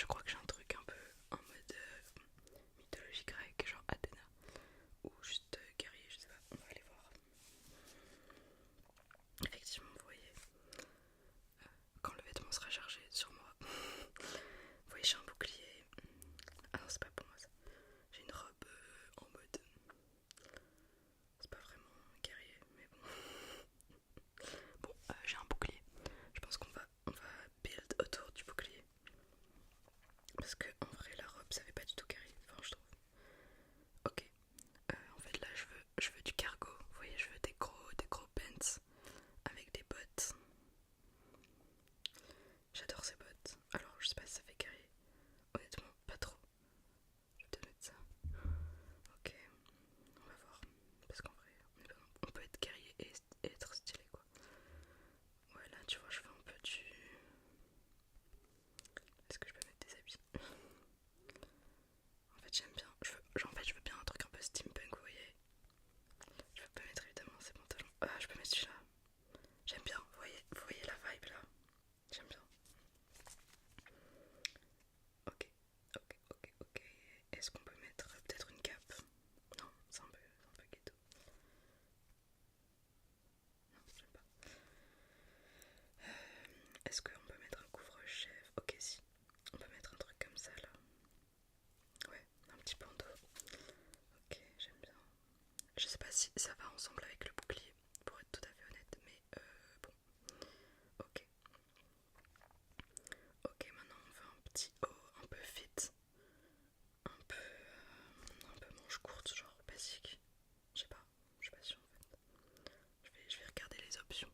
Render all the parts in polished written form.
je crois que j'ai un truc un peu en mode mythologie grecque, genre Athéna, ou juste guerrier, je sais pas, on va aller voir. Effectivement, vous voyez, quand le vêtement sera chargé sur moi, vous voyez, j'ai un bouclier. Ah non, c'est pas pour moi ça. J'ai une robe en mode. C'est pas vraiment guerrier, mais bon. Bon, j'ai un bouclier. Je pense qu'on va build autour du bouclier. Parce que en vrai, la robe ça fait pas du tout guerrier, enfin, je trouve. Ok, en fait, là je veux du cargo. Vous voyez, je veux des gros pants avec des bottes. J'adore ces bottes. Alors, je sais pas si ça fait guerrier. Honnêtement, pas trop. Je vais te mettre ça. Ok, on va voir. Parce qu'en vrai, on peut être guerrier et être stylé, quoi. Ouais, là, tu vois, je fais un peu du. Est-ce que je peux mettre des habits? En fait, j'aime bien. Je veux bien un truc un peu steampunk, vous voyez. Je peux pas mettre évidemment ces pantalons. Ah, je peux mettre celui-là. J'aime bien, vous voyez la vibe là. J'aime bien. Ok, ok. Est-ce qu'on peut mettre peut-être une cape? Non, c'est un peu ghetto. Non, j'aime pas. Est-ce qu'on peut mettre un couvre-chef? Ok, si. On peut mettre un truc comme ça là. Ouais, un petit bandeau. Ok, j'aime bien. Je sais pas si ça va ensemble avec le bouclier, pour être tout à fait honnête, mais bon. Ok. Ok, maintenant on fait un petit haut un peu fit. Un peu manche courte, genre basique. Je sais pas si en fait. Je vais regarder les options.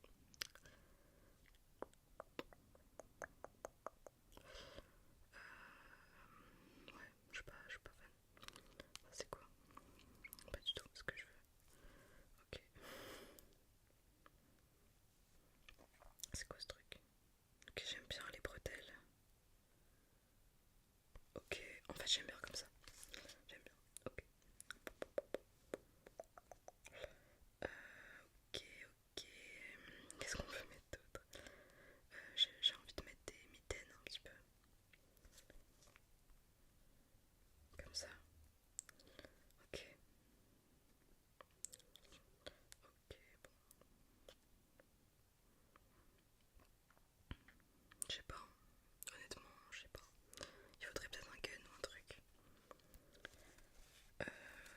Ouais, je suis pas fan. C'est quoi? Pas du tout ce que je veux. Ok. C'est quoi ce truc? Ok, j'aime bien les bretelles. Ok, en fait j'aime bien comme ça. J'aime bien. Ok. Ok, ok. Qu'est-ce qu'on peut mettre d'autre? J'ai envie de mettre des mitaines un petit peu. Comme ça. Ok. Ok, bon. Je sais pas. Honnêtement, je sais pas. Il faudrait peut-être un gun ou un truc.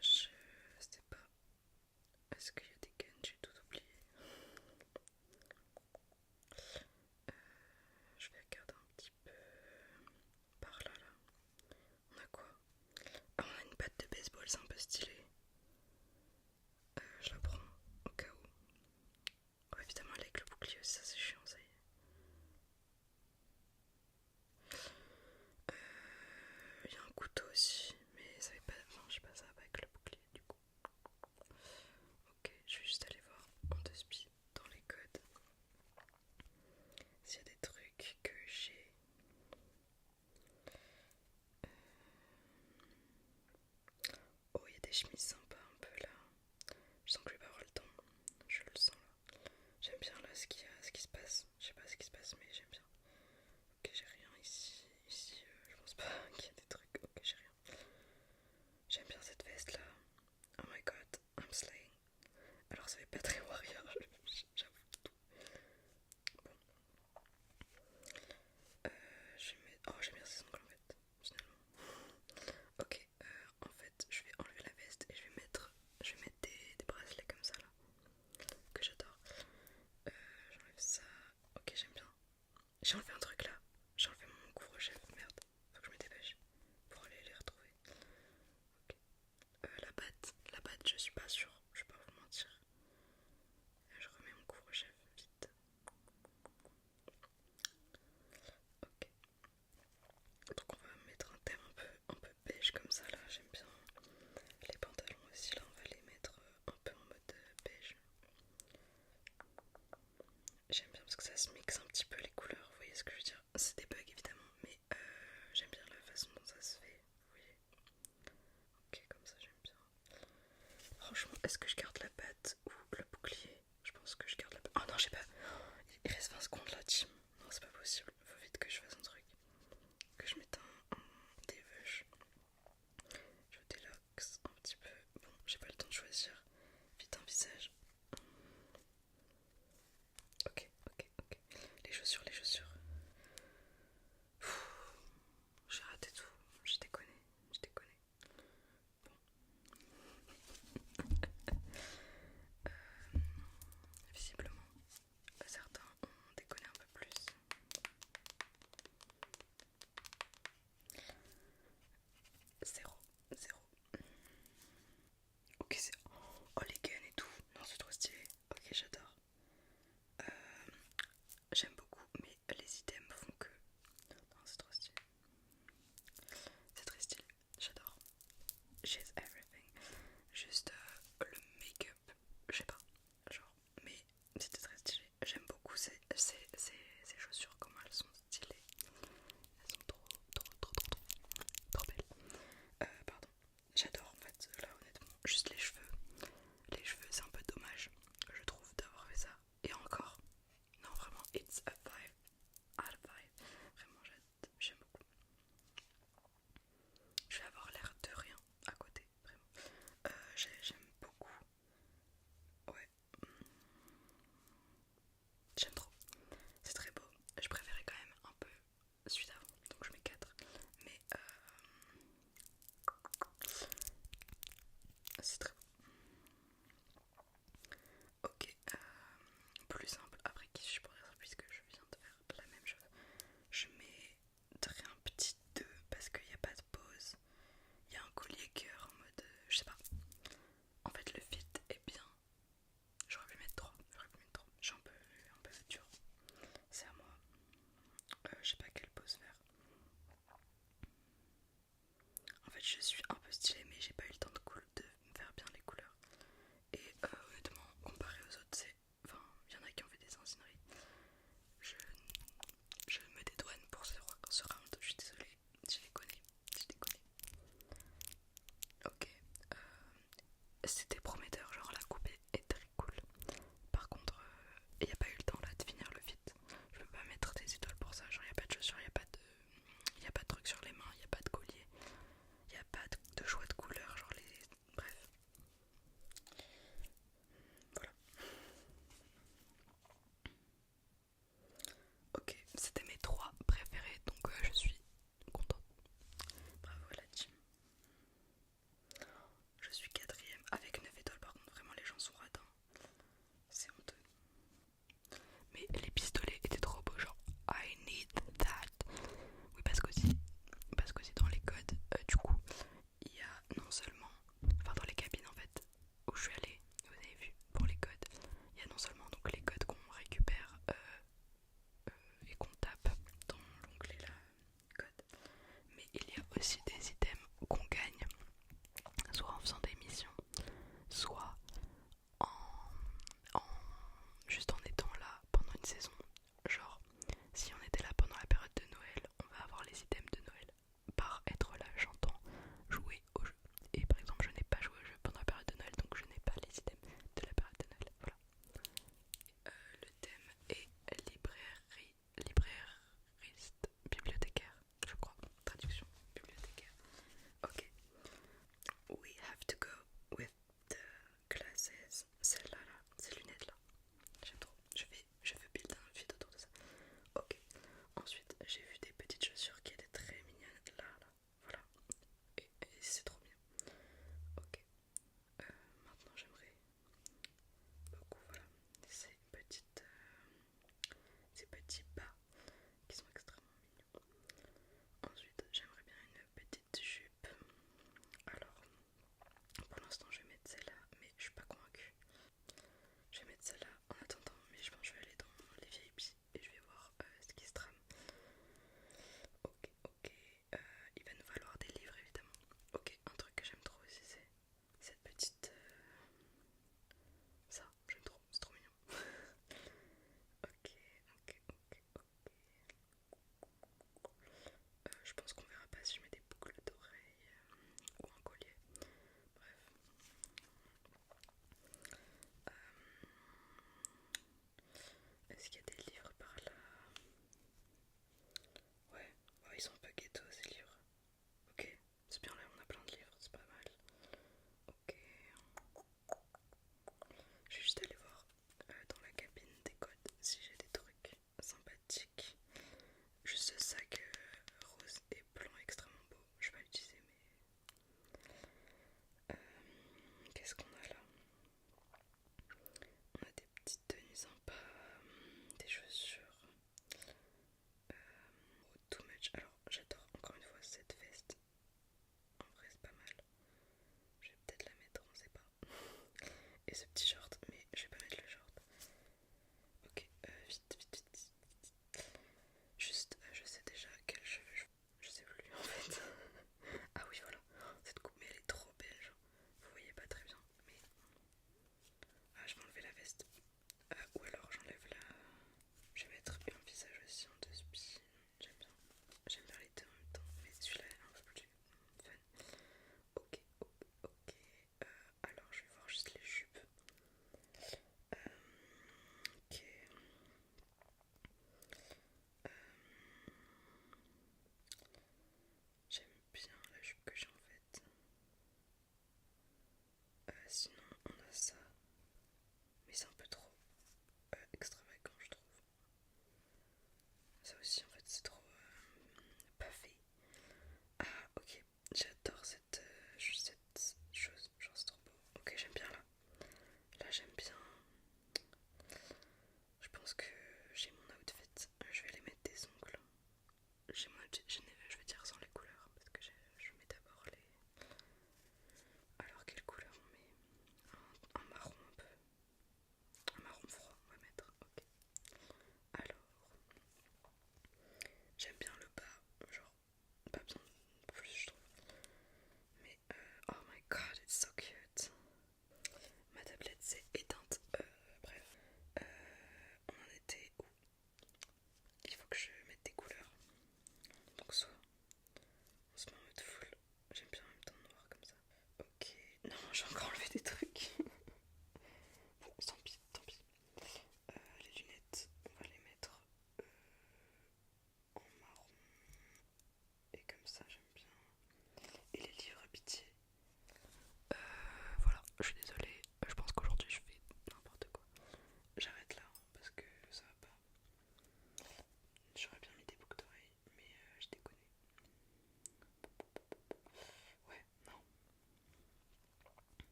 Je sais pas. Est-ce qu'il y a des guns? J'ai tout oublié. Je vais regarder un petit peu par là, là. On a quoi? Ah, on a une batte de baseball, c'est un peu stylé. Je la prends au cas où. Ouais, évidemment, avec le bouclier aussi, ça c'est chiant, ça y est. Il y a un couteau aussi, mais ça fait pas. Enfin, je sais pas, ça va pas avec le bouclier du coup. Ok, je vais juste aller voir en deux spi dans les codes s'il y a des trucs que j'ai. Oh, il y a des chemises sympas un peu là. Je sens que je vais pas avoir le temps. Je le sens là. J'aime bien là ce qui se passe. Je sais pas ce qui se passe, mais j'aime bien. Ok, j'ai rien ici. Ici, je pense pas qu'il y a des trucs. Ok, j'ai rien. J'aime bien cette veste là. Oh my god, I'm slaying. Alors, ça fait pas très warrior, j'avoue. Bon, j'aime bien ces ongles en fait, finalement. Ok, en fait, je vais enlever la veste et je vais mettre des bracelets comme ça là, que j'adore. J'enlève ça. Ok, j'aime bien. J'ai enlevé un truc là. J'ai enlevé mon couvre-chef. Merde. Faut que je me dépêche pour aller les retrouver. Ok. La batte, je suis pas sûre. Je vais pas vous mentir. Je remets mon couvre-chef vite. Ok. Donc on va mettre un thème un peu beige comme ça là. J'aime bien. Les pantalons aussi là, on va les mettre un peu en mode beige. J'aime bien parce que ça se mixe un petit peu les couleurs. Vous voyez ce que je veux dire? C'est des bugs évidemment, mais j'aime bien la façon dont ça se fait. Vous voyez? Ok, comme ça j'aime bien. Franchement, est-ce que je garde la patte ou le bouclier? Je pense que je garde la patte. Oh non, j'ai pas. Il reste 20 secondes là, team. Non, c'est pas possible. Faut vite que je fasse un truc. Que je mette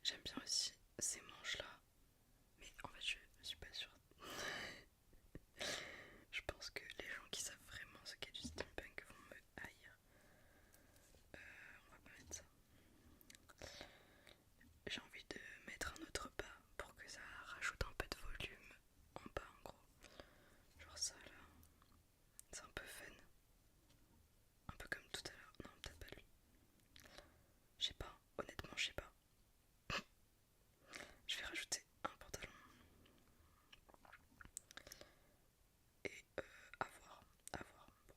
J'aime bien aussi ces manches là, mais en fait je suis pas sûre. Je pense que les gens qui savent vraiment ce qu'est du steampunk vont me haïr. On va pas mettre ça. J'ai envie de mettre un autre bas pour que ça rajoute un peu de volume en bas en gros. Genre ça là. C'est un peu fun. Un peu comme tout à l'heure. Non, peut-être pas lui. Je sais pas, honnêtement je sais pas. Je vais rajouter un pantalon. Et à voir, à voir. Bon.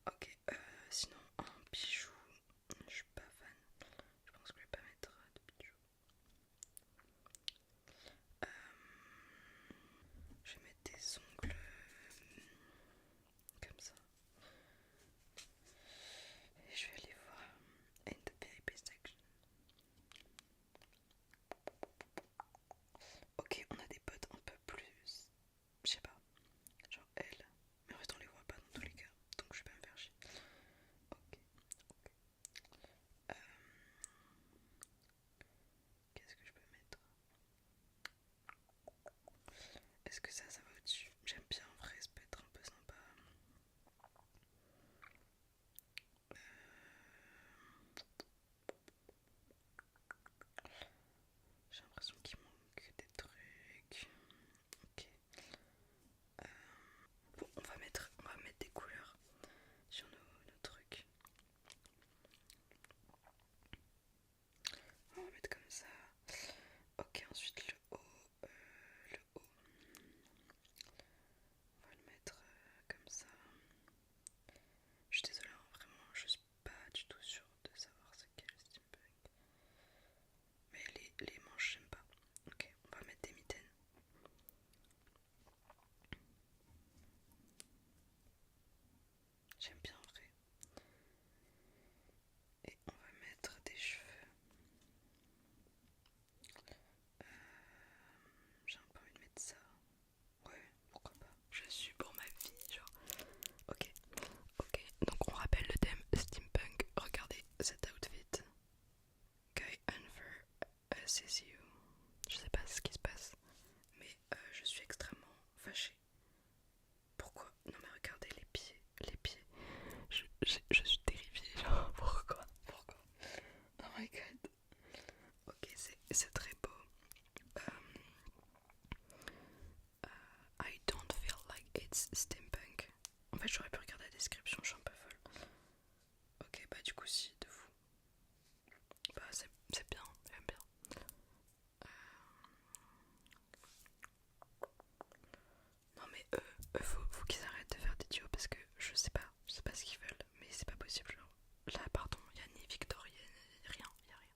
Ok, sinon un bijou, je suis pas fan. Je pense que je vais pas mettre de bijoux. Je vais mettre des ongles comme ça. Et je vais aller voir in the baby section. Ok, on a des potes un peu plus, je sais pas, genre elle. Mais en fait on les voit pas dans tous les cas, donc je vais pas me faire chier. Ok, ok. Euh, Qu'est-ce que je peux mettre? Est-ce que ça va au-dessus? J'aime bien en vrai, ça peut être un peu sympa. J'ai l'impression qu'il manque des trucs. Ok. Bon, on va mettre des couleurs sur nos trucs. On va mettre comme ça. Ok, ensuite le haut. Le haut. On va le mettre comme ça. Je suis désolée, hein, vraiment, je suis pas du tout sûre de savoir ce qu'est le steampunk. Mais les manches, j'aime pas. Ok, on va mettre des mitaines. J'aime bien en vrai. Et on va mettre des cheveux. J'ai un peu envie de mettre ça. Ouais, pourquoi pas. Je suis pour ma vie, genre. Ok, ok. Donc on rappelle le thème steampunk. Regardez cet outfit. Guy Unfer sees you. Je sais pas ce qui se passe, mais je suis extrêmement fâchée. Pourquoi? Non mais regardez les pieds, les pieds. Je suis terrifiée, genre pourquoi? Pourquoi? Oh my god. Ok, c'est très beau. I don't feel like it's steampunk. En fait, j'aurais pu regarder la description, je suis un peu folle. Ok, bah du coup, si, de fou. Bah, c'est bien, j'aime bien. Non, mais faut qu'ils arrêtent de faire des duos parce que je sais pas ce qu'ils veulent, mais c'est pas possible. Genre, là, pardon, y a ni Victoria, ni rien, y a rien.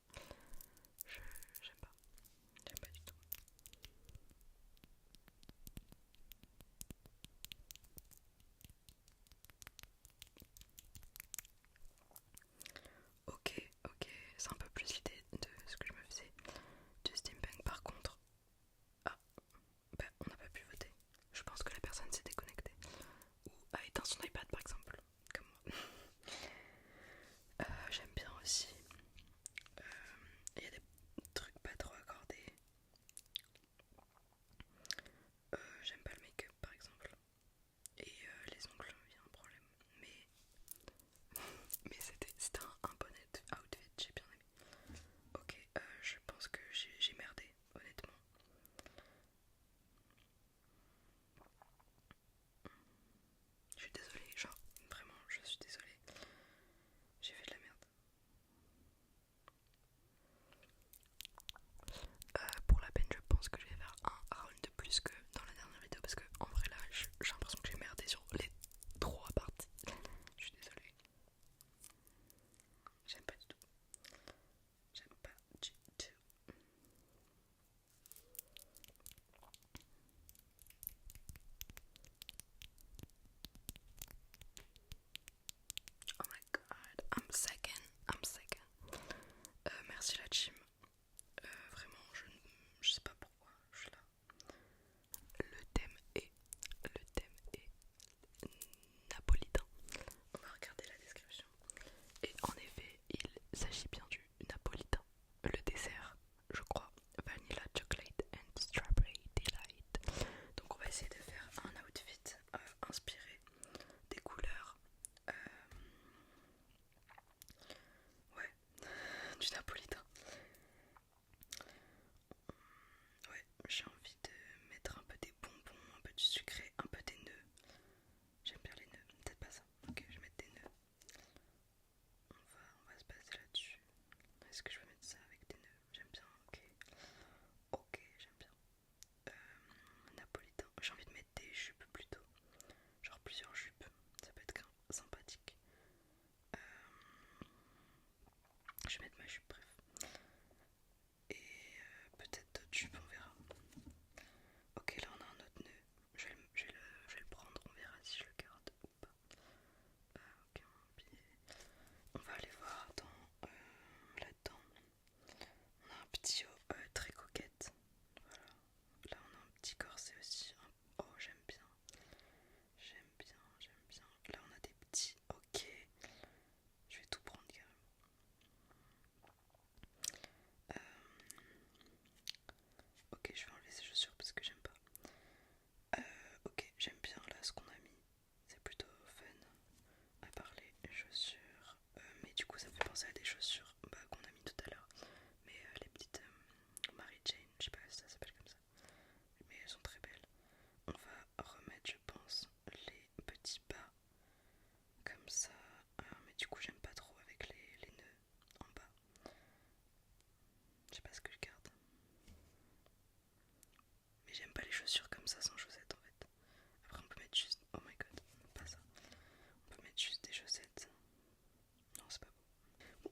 J'aime pas du tout.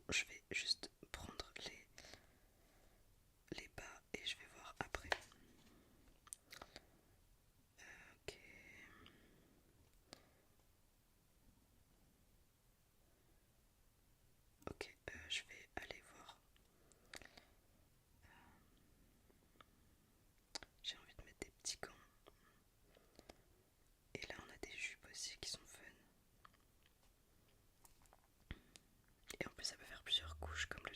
je vais juste prendre les bas et je vais voir après. Ok. Ok, je vais aller voir. J'ai envie de mettre des petits gants. Et là on a des jupes aussi qui sont fun. Et en plus ça peut faire plusieurs couches comme le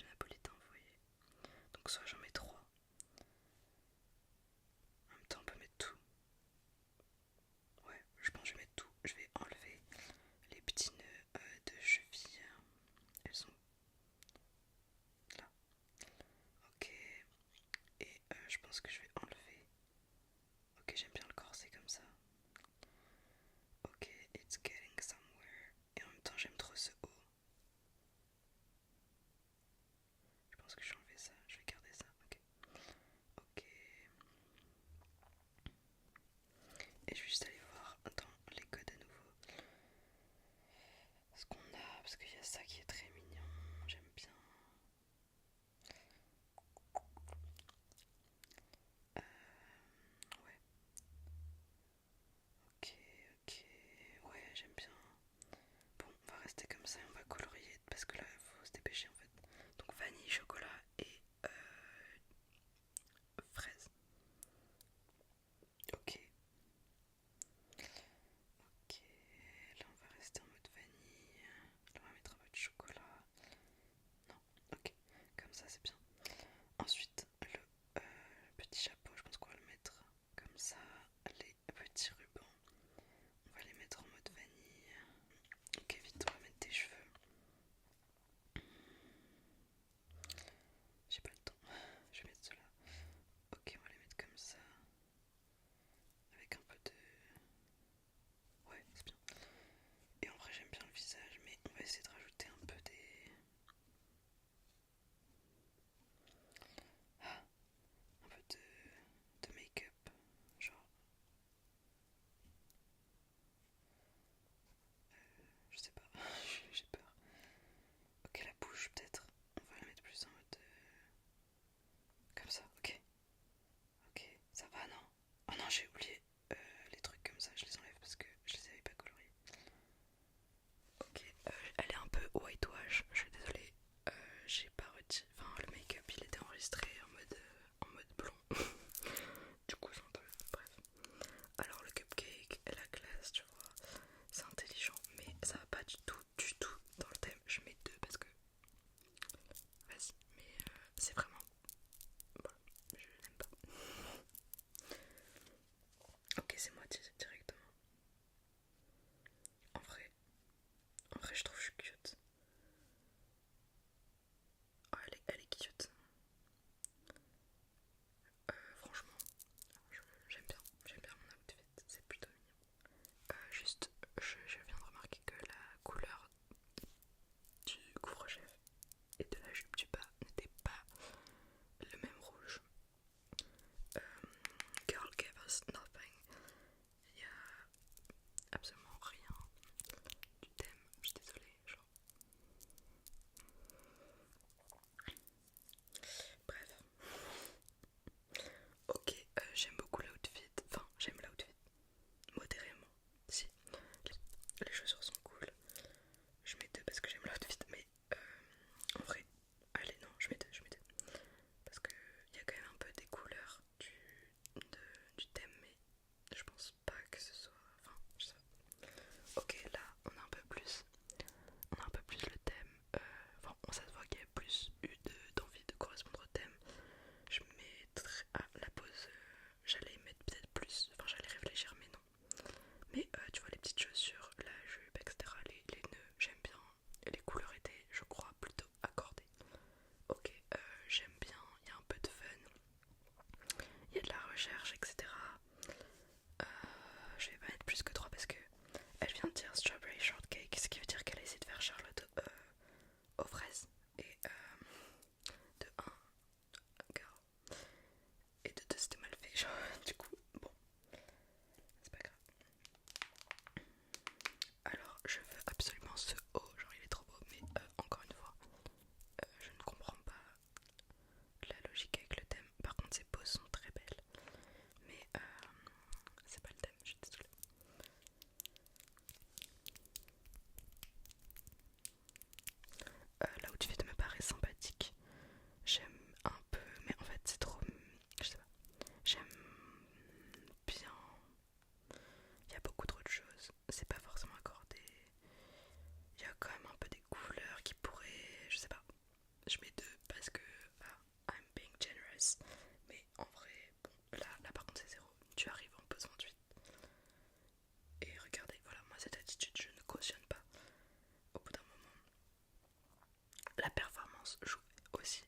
performance joue aussi